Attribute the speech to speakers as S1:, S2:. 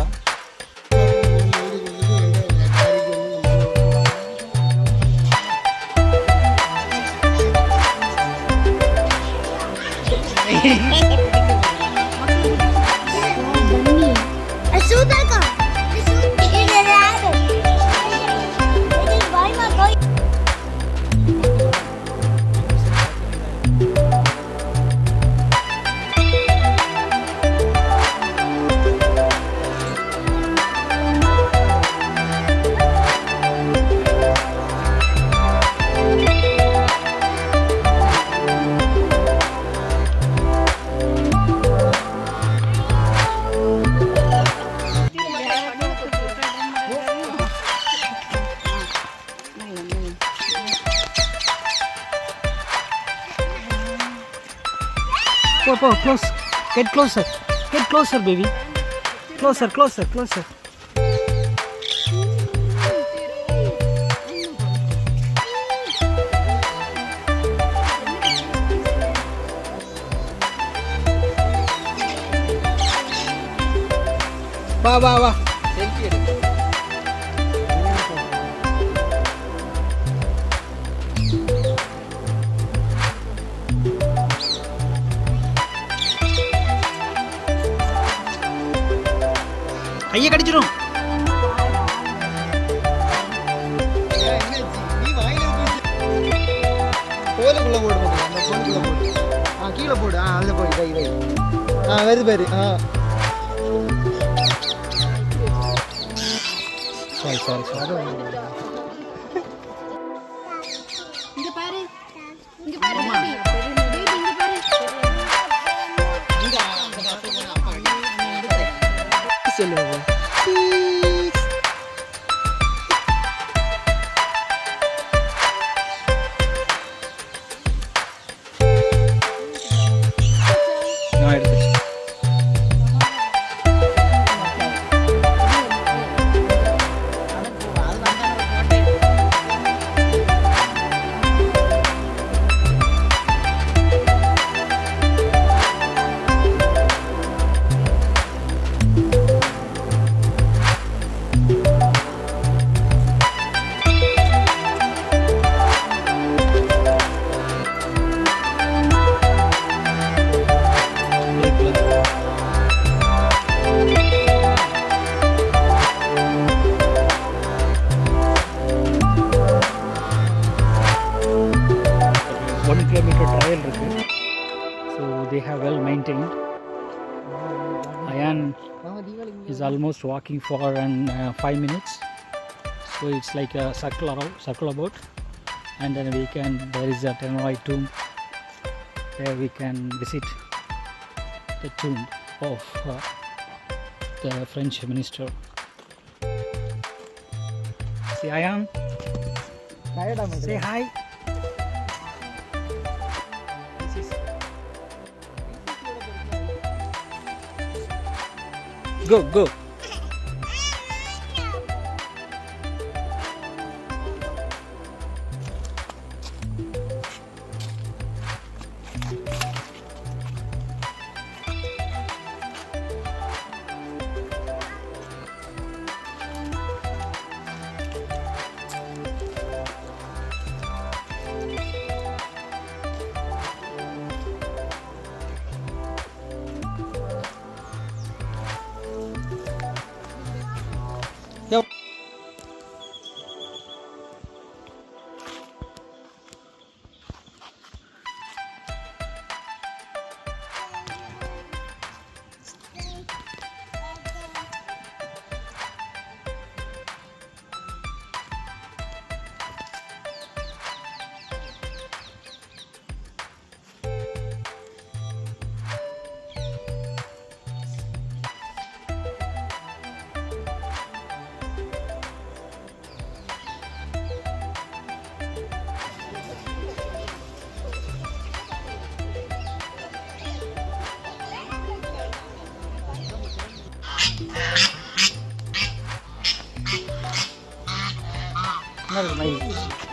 S1: பண்ணுறாங்க. Go, close. Get closer. Get closer, baby. Closer. வா. Selfie எடு. கையை கடிச்சிடும். கோலுக்குள்ள போடு, அந்த கோலுக்குள்ள போடு. கீழே போடு. அதில் போய் வை. வருது பாரு. சாரி. இங்க பாரு. சொல்லுங்க. So they have well maintained. Ayan is almost walking for 5 minutes. So it's like a circle about, and then there is a Tenwai tomb. There we can visit the tomb of the French minister. See Ayan. Say hi. Go. Yep. Not as many.